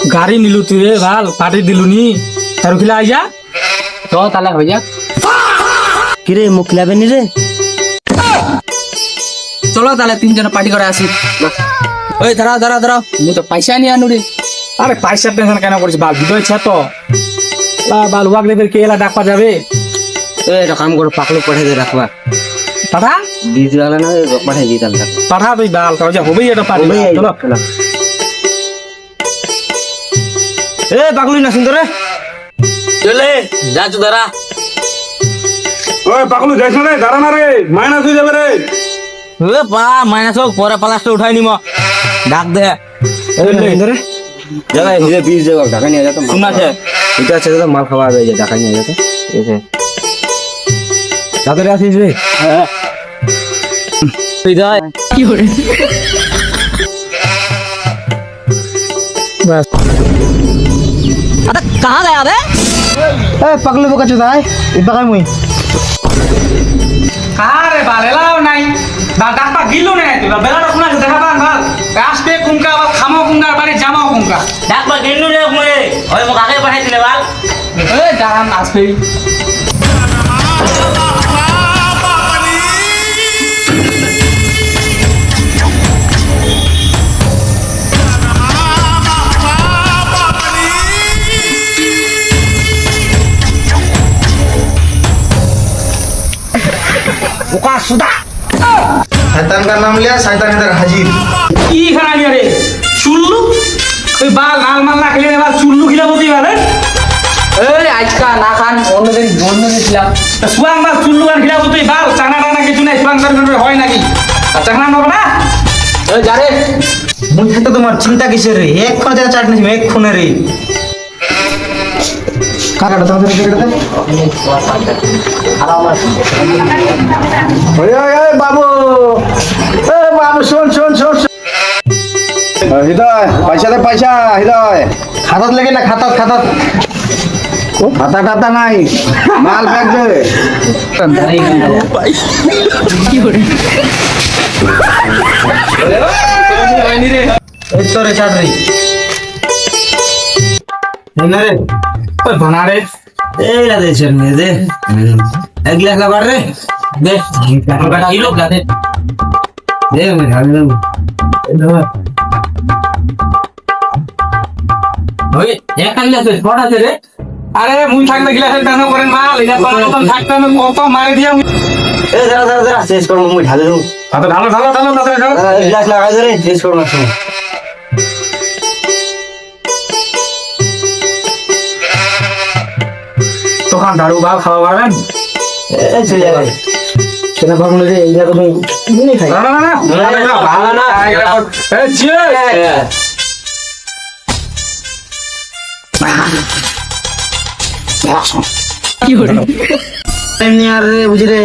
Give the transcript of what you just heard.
গাড়ি নিলু তুই রে ভাল পার্টি দিলুনি আর খিলা আইয়া তো তাহলে হয়ে যাক। কিরে মুখ খিলাবে নি রে? চলো তাহলে তিনজন পার্টি করে আসি। ওই দাঁড়াও দাঁড়াও দাঁড়াও, মু তো পয়সা নিয়ে আনু রে। আরে পয়সা টেনশন কেন করিস বাল বিদয় ছে তো বাল ওয়াক লেবের কে এলা ডাকবা যাবে এটা কাম করে পাকলো পাঠিয়ে দিয়ে রাখবা। পাঠা দিয়ে দিলে না পাঠিয়ে দিয়ে তাহলে পাঠা তুই বাল কাজ হবেই এটা পার্টি চলো এ পাগলুই না সুন্দর রে চলে যাচ্ছ দাঁড়া। ওই পাগলু যাইছ না দাঁড়া না রে মাইনাস হয়ে যাবে রে এ বা মাইনাস হোক পরে প্লাস্টার উঠাই নিম। ডাক দে সুন্দর রে জায়গায় নিজে বীজ দেবো ঢাকা নিয়ে যেত শুন আছে এটা আছে তো মাল খাওয়া হবে ঢাকা নিয়ে যেত এসে তাড়াতাড়ি আসিস রে। কি করে বাস अरे कहाँ गया बे? এ পাগলু বোকা চোদাই এই বাগাই মুই আরে বাল এলাও নাই বা ডাকবা গিলো না তুই বেলাটা কোনা দেখা পান ভাল আসতে কুমকা বা খামো কুমকা বাড়ি জামাও কুমকা डाक पर गिनू रे मुझे ओए मुझे आगे पढ़ाई दिले बाल। এ দাঁড়ান আসবেই বোকা সুদা শয়তান का नाम लिया शैतान इधर हाजिर। কি খারানি রে চুল্লু ওই বাল লাল মাল না খেলে বাল চুল্লু খিলা বলতে পারে এই আজকা না খান অন্যদিন দিছিলাম। সুয়াং বাল চুল্লু আর খিলা বলতে বাল চানা টানা কিছু নাই সুয়াং করে হয় নাকি আর চাকনা নেব না ওই যা রে মুঝে তো তোমার চিন্তা কিসের রে এক ফোন যা চাট নিস এক ফোনে রে কাকাটা তোমাদের কেটে দে ওই ওই ওই বাবু এ বাবু শোন শোন শোন হৃদয় পয়সা দে পয়সা হৃদয় খাতাত লেগে না খাতাত খাতাত খাতা টাতা নাই মাল ব্যাগ দে এই তো রে চাট রে না রে ওই ভানা রে এই না দে ছেড়ে দে এক লাখ লাগার রে দে কি লোক গাতে দে আমি ঢালি দেব ওই এক কালি আছে বড় আছে রে। আরে মুই থাকতে গিলাসের টানো করেন মাল এটা পারতাম থাকতে আমি কত মারি দিয়াম এ দাঁড়া দাঁড়া দাঁড়া শেষ করবো মুই ঢালি দেবো আরে ঢালো ঢালো ঢালো ঢালো এক লাখ লাগাই দে রে শেষ করবো না শুনো তখন দারু বাল খাওয়া পারবেন এই চলে যাবে সেটা ভাবলো যে এই জায়গা তুমি নেই খাই না না না না ভালো না এই চিয়ার্স এমনি আর রে বুঝি রে